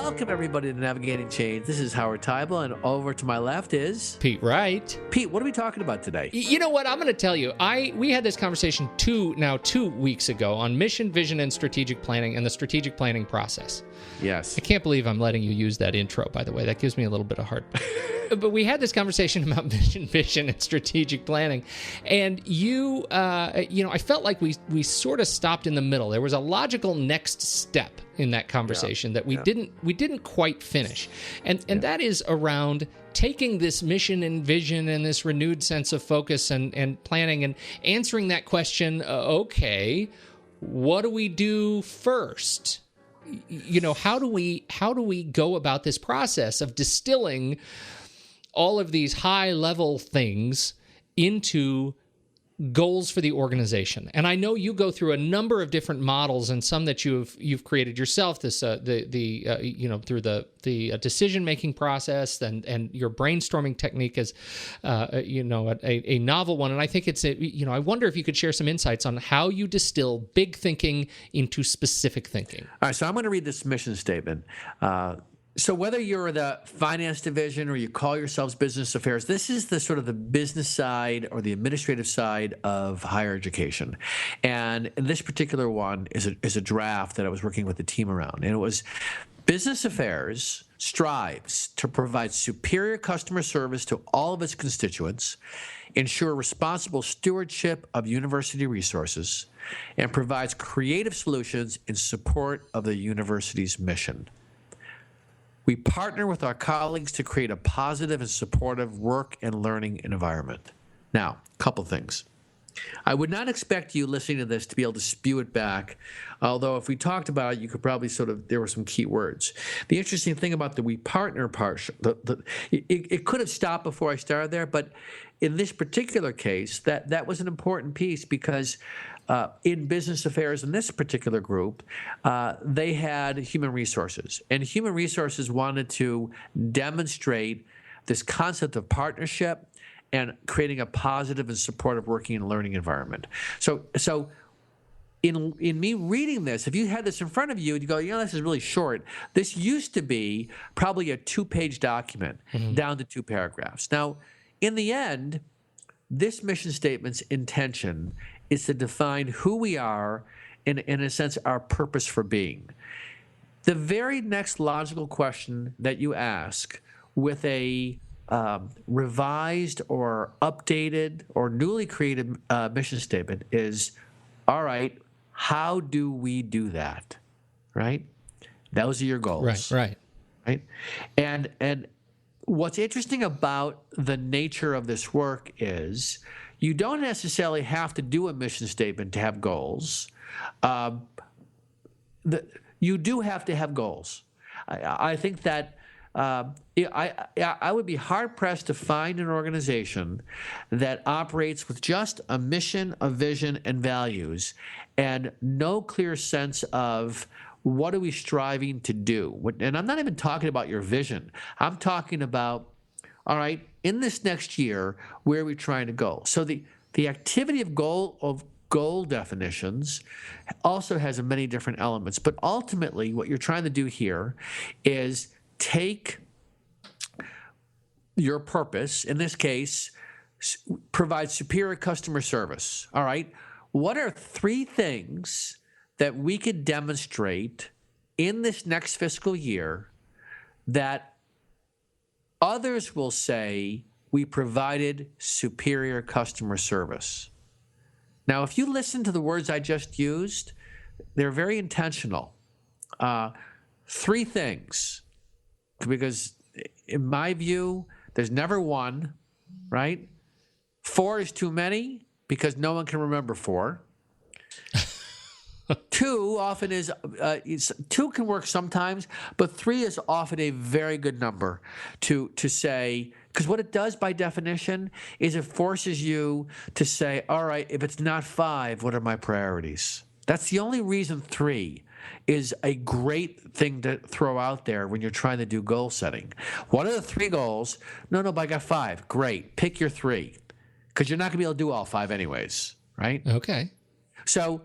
Welcome, everybody, to Navigating Change. This is Howard Teibel, and over to my left is... Pete Wright. Pete, what are we talking about today? You know what? I'm going to tell you. We had this conversation 2 weeks ago on mission, vision, and strategic planning and the strategic planning process. Yes. I can't believe I'm letting you use that intro, by the way. That gives me a little bit of heart. But we had this conversation about mission, vision, and strategic planning. And I felt like we sort of stopped in the middle. There was a logical next step in that conversation that we didn't quite finish. And that is around taking this mission and vision and this renewed sense of focus and planning and answering that question, okay, what do we do first? How do we go about this process of distilling all of these high-level things into goals for the organization? And I know you go through a number of different models, and some that you've created yourself. This through the decision-making process, and your brainstorming technique is a novel one. And I think it's I wonder if you could share some insights on how you distill big thinking into specific thinking. All right, so I'm going to read this mission statement. So whether you're the finance division or you call yourselves business affairs, this is the sort of the business side or the administrative side of higher education. And this particular one is a draft that I was working with the team around. And it was: business affairs strives to provide superior customer service to all of its constituents, ensure responsible stewardship of university resources, and provides creative solutions in support of the university's mission. We partner with our colleagues to create a positive and supportive work and learning environment. Now, a couple things. I would not expect you listening to this to be able to spew it back, although if we talked about it, you could probably there were some key words. The interesting thing about the we partner part, it could have stopped before I started there, but in this particular case, that was an important piece because in business affairs in this particular group, they had human resources. And human resources wanted to demonstrate this concept of partnership and creating a positive and supportive working and learning environment. So in me reading this, if you had this in front of you, you go, this is really short. This used to be probably a 2-page document down to 2 paragraphs. Now, in the end, this mission statement's intention is to define who we are and, in a sense, our purpose for being. The very next logical question that you ask with a revised or updated or newly created mission statement is, all right, how do we do that, right? Those are your goals. Right. And what's interesting about the nature of this work is you don't necessarily have to do a mission statement to have goals. You do have to have goals. I think that I would be hard-pressed to find an organization that operates with just a mission, a vision, and values, and no clear sense of what are we striving to do. And I'm not even talking about your vision. I'm talking about, all right, in this next year, where are we trying to go? So the activity of goal definitions also has many different elements. But ultimately, what you're trying to do here is take your purpose, in this case, provide superior customer service. All right, what are 3 things that we could demonstrate in this next fiscal year that others will say we provided superior customer service? Now, if you listen to the words I just used, they're very intentional. 3 things, because in my view, there's never one, right? 4 is too many because no one can remember 4. 2 often is 2 can work sometimes, but 3 is often a very good number to say, because what it does by definition is it forces you to say, all right, if it's not 5, what are my priorities? That's the only reason 3 is a great thing to throw out there when you're trying to do goal setting. What are the 3 goals? No, but I got 5. Great. Pick your 3, because you're not going to be able to do all 5 anyways, right? Okay. So,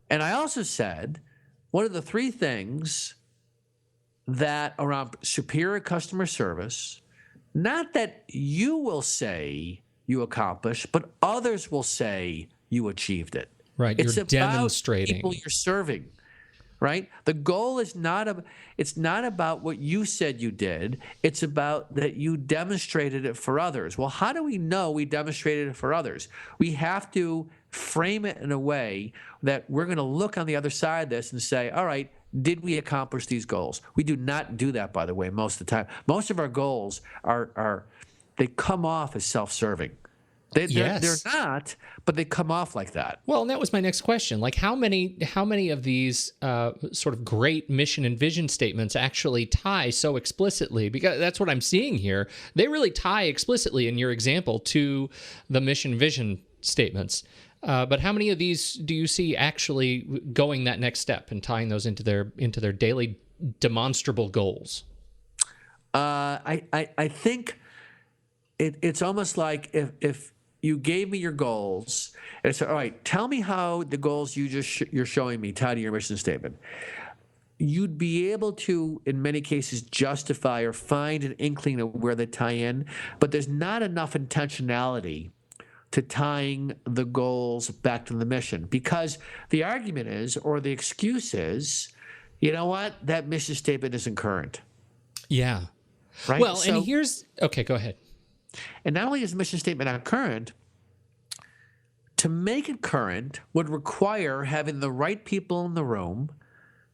and I also said, what are the 3 things that around superior customer service, not that you will say you accomplished, but others will say you achieved it. Right. It's You're about people demonstrating. you're serving, right? The goal is it's not about what you said you did. It's about that you demonstrated it for others. Well, how do we know we demonstrated it for others? We have to frame it in a way that we're going to look on the other side of this and say, all right, did we accomplish these goals? We do not do that, by the way, most of the time. Most of our goals they come off as self-serving. They're Yes. not, but they come off like that. Well, and that was my next question. Like, how many of these sort of great mission and vision statements actually tie so explicitly? Because that's what I'm seeing here. They really tie explicitly in your example to the mission vision statements. But how many of these do you see actually going that next step and tying those into their daily demonstrable goals? I think it's almost like if you gave me your goals and said, all right, tell me how the goals you're showing me tie to your mission statement. You'd be able to, in many cases, justify or find an inkling of where they tie in, but there's not enough intentionality to tying the goals back to the mission, because the argument is, or the excuse is, you know what, that mission statement isn't current. Yeah. Right. Well, and okay, go ahead. And not only is the mission statement not current, to make it current would require having the right people in the room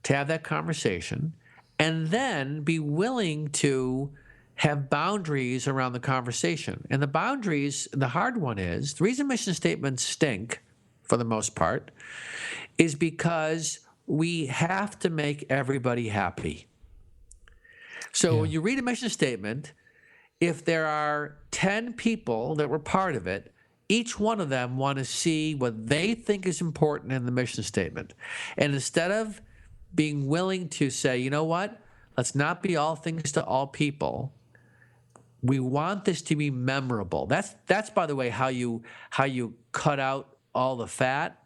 to have that conversation, and then be willing to have boundaries around the conversation. And the boundaries, the hard one is, the reason mission statements stink, for the most part, is because we have to make everybody happy. So when you read a mission statement, if there are 10 people that were part of it, each one of them want to see what they think is important in the mission statement. And instead of being willing to say, you know what, let's not be all things to all people, we want this to be memorable. That's by the way, how you cut out all the fat,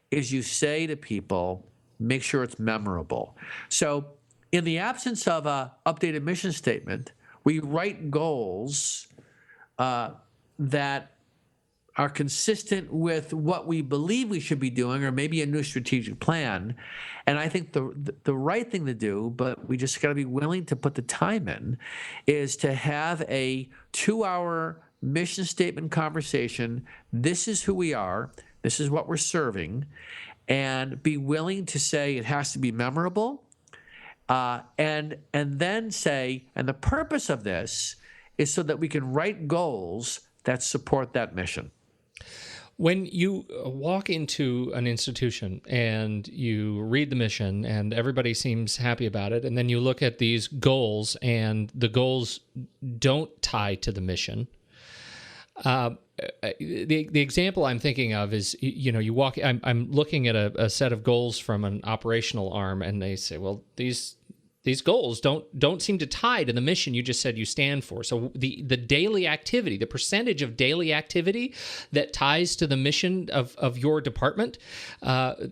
is you say to people, make sure it's memorable. So in the absence of a updated mission statement, we write goals that are consistent with what we believe we should be doing, or maybe a new strategic plan. And I think the right thing to do, but we just got to be willing to put the time in, is to have a 2-hour mission statement conversation. This is who we are. This is what we're serving. And be willing to say it has to be memorable. And then say, and the purpose of this is so that we can write goals that support that mission. When you walk into an institution and you read the mission and everybody seems happy about it, and then you look at these goals and the goals don't tie to the mission, the example I'm thinking of is, you walk. I'm looking at a set of goals from an operational arm, and they say, well, these goals don't seem to tie to the mission you just said you stand for. So the daily activity, the percentage of daily activity that ties to the mission of your department,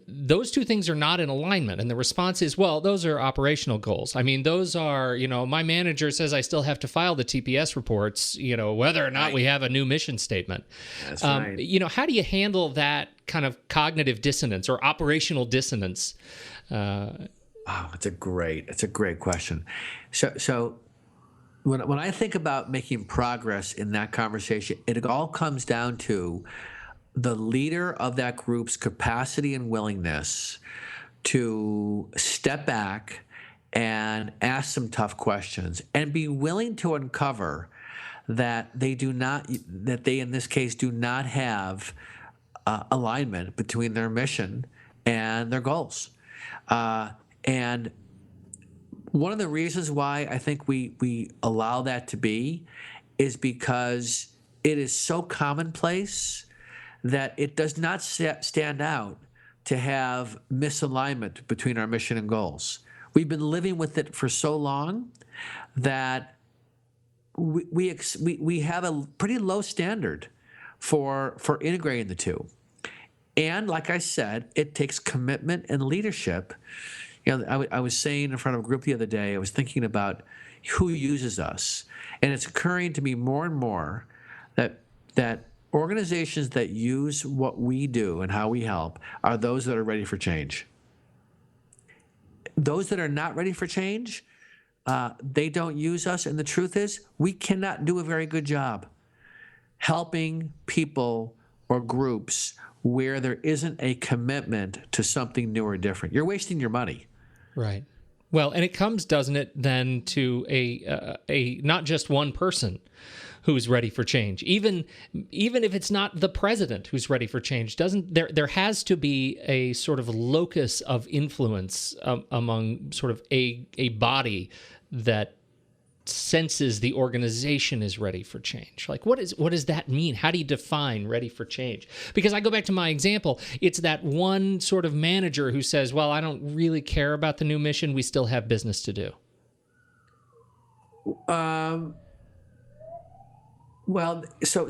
those two things are not in alignment. And the response is, well, those are operational goals. I mean, those are, my manager says I still have to file the TPS reports, whether or not we have a new mission statement. That's right. How do you handle that kind of cognitive dissonance or operational dissonance? Oh, it's a great question. So when I think about making progress in that conversation, it all comes down to the leader of that group's capacity and willingness to step back and ask some tough questions and be willing to uncover that they in this case do not have alignment between their mission and their goals. And one of the reasons why I think we allow that to be is because it is so commonplace that it does not stand out to have misalignment between our mission and goals. We've been living with it for so long that we have a pretty low standard for integrating the two. And like I said, it takes commitment and leadership I was saying in front of a group the other day, I was thinking about who uses us, and it's occurring to me more and more that organizations that use what we do and how we help are those that are ready for change. Those that are not ready for change, they don't use us, and the truth is, we cannot do a very good job helping people or groups where there isn't a commitment to something new or different. You're wasting your money. Right. Well, and it comes, doesn't it, then to a not just one person who's ready for change. Even if it's not the president who's ready for change, there has to be a sort of locus of influence among sort of a body that senses the organization is ready for change. Like, what does that mean? How do you define ready for change? Because I go back to my example, it's that one sort of manager who says, well, I don't really care about the new mission. We still have business to do. Well, so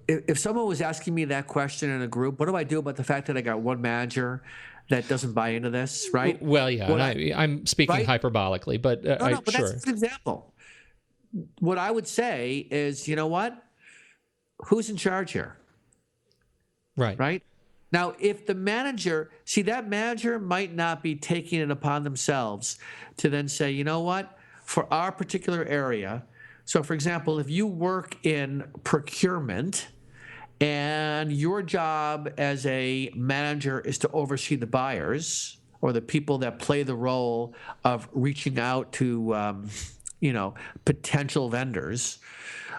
if someone was asking me that question in a group, what do I do about the fact that I got one manager that doesn't buy into this, right? Well, yeah, I'm speaking right? hyperbolically, but but sure. That's an example. What I would say is, you know what? Who's in charge here? Right. Right? Now, if the manager, that manager might not be taking it upon themselves to then say, you know what? For our particular area, so for example, if you work in procurement and your job as a manager is to oversee the buyers or the people that play the role of reaching out to, potential vendors,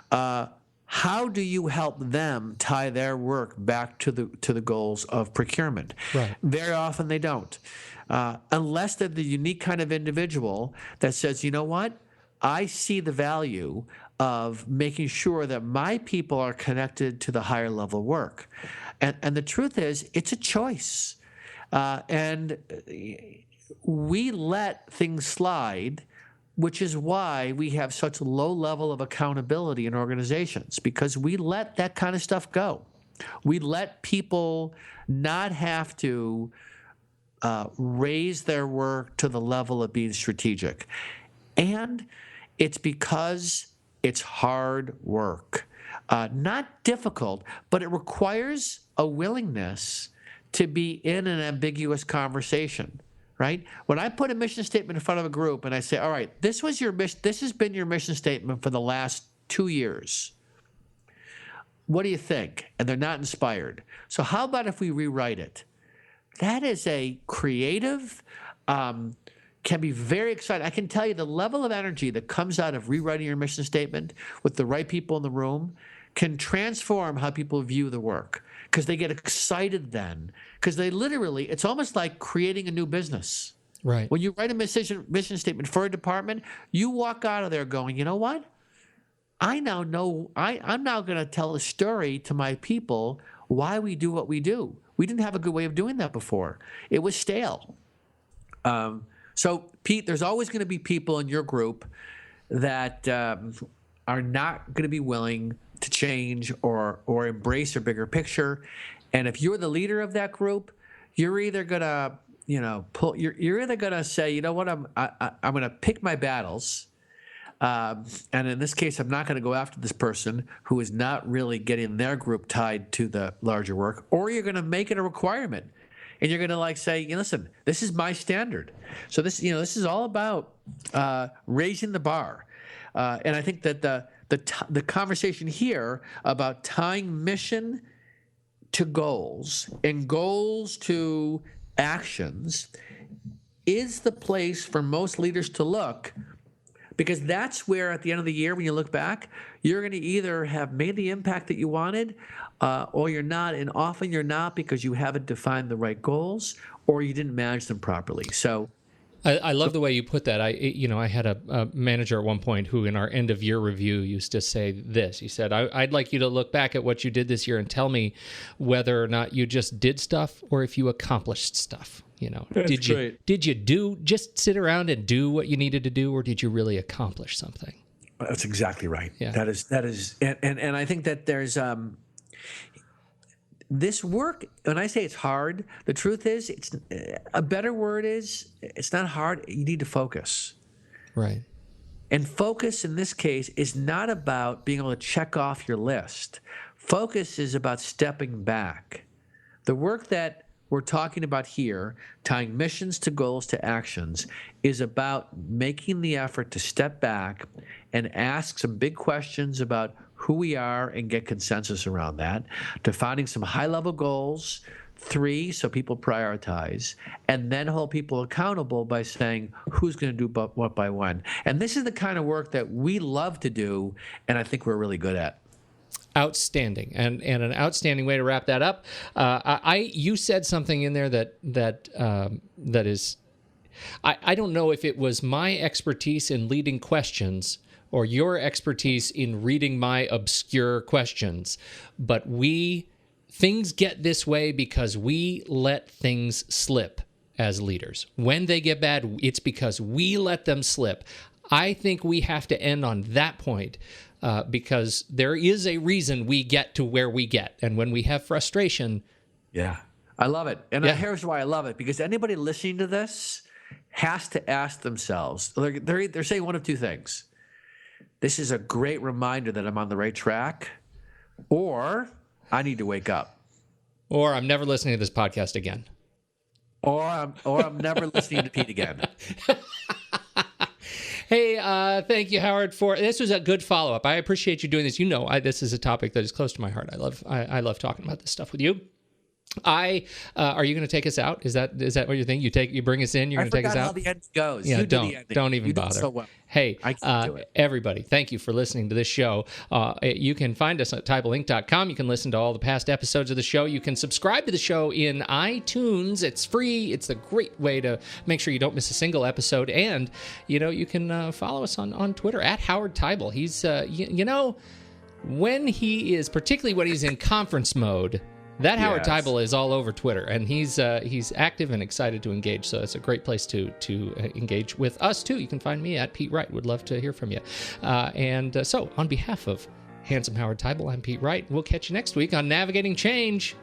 how do you help them tie their work back to the goals of procurement? Right. Very often they don't, unless they're the unique kind of individual that says, you know what? I see the value of making sure that my people are connected to the higher level work. And the truth is, it's a choice. And we let things slide, which is why we have such a low level of accountability in organizations, because we let that kind of stuff go. We let people not have to raise their work to the level of being strategic. And it's because it's hard work. Not difficult, but it requires a willingness to be in an ambiguous conversation, right? When I put a mission statement in front of a group and I say, all right, this has been your mission statement for the last 2 years. What do you think? And they're not inspired. So how about if we rewrite it? That is a creative, can be very exciting. I can tell you the level of energy that comes out of rewriting your mission statement with the right people in the room can transform how people view the work, because they get excited then, because it's almost like creating a new business. Right. When you write a mission statement for a department, you walk out of there going, you know what? I now know, I'm now going to tell a story to my people why we do what we do. We didn't have a good way of doing that before. It was stale. So, Pete, there's always going to be people in your group that are not going to be willing to change or embrace a bigger picture. And if you're the leader of that group, you're either going to, you're either going to say, you know what, I'm going to pick my battles. And in this case, I'm not going to go after this person who is not really getting their group tied to the larger work, or you're going to make it a requirement. And you're going to say, listen, this is my standard. So this is all about raising the bar. And I think that the conversation here about tying mission to goals and goals to actions is the place for most leaders to look, because that's where at the end of the year, when you look back, you're going to either have made the impact that you wanted, or you're not, and often you're not because you haven't defined the right goals or you didn't manage them properly. So I love the way you put that. I had a manager at one point who in our end of year review used to say this. He said, I'd like you to look back at what you did this year and tell me whether or not you just did stuff or if you accomplished stuff. That's great. Did you just sit around and do what you needed to do, or did you really accomplish something? That's exactly right. Yeah. That is, and I think that there's this work, when I say it's hard, the truth is, it's a better word is it's not hard. You need to focus. Right. And focus in this case is not about being able to check off your list. Focus is about stepping back. The work that we're talking about here, tying missions to goals to actions, is about making the effort to step back and ask some big questions about who we are and get consensus around that, defining some high-level goals, 3, so people prioritize, and then hold people accountable by saying who's going to do what by when. And this is the kind of work that we love to do, and I think we're really good at. Outstanding, and an outstanding way to wrap that up. You said something in there that is, I don't know if it was my expertise in leading questions or your expertise in reading my obscure questions, but things get this way because we let things slip as leaders. When they get bad, it's because we let them slip. I think we have to end on that point because there is a reason we get to where we get. And when we have frustration... Yeah, I love it. And here's why I love it, because anybody listening to this has to ask themselves, they're saying one of two things. This is a great reminder that I'm on the right track, or I need to wake up. Or I'm never listening to this podcast again. Or I'm never listening to Pete again. Hey, thank you, Howard, this was a good follow-up. I appreciate you doing this. This is a topic that is close to my heart. I love talking about this stuff with you. Are you going to take us out? Is that what you think? You bring us in. You're going to take us out. I forgot how the end goes. Yeah, you do the ending. don't even you bother. Do so well. Hey, I can't do it. Everybody, thank you for listening to this show. You can find us at TeibelInc.com. You can listen to all the past episodes of the show. You can subscribe to the show in iTunes. It's free. It's a great way to make sure you don't miss a single episode. And you can follow us on Twitter at Howard Teibel. He's particularly when he's in conference mode. That Howard Teibel is all over Twitter, and he's active and excited to engage. So it's a great place to engage with us too. You can find me at Pete Wright. Would love to hear from you. So on behalf of handsome Howard Teibel, I'm Pete Wright. We'll catch you next week on Navigating Change,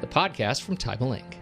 the podcast from Teibel Inc.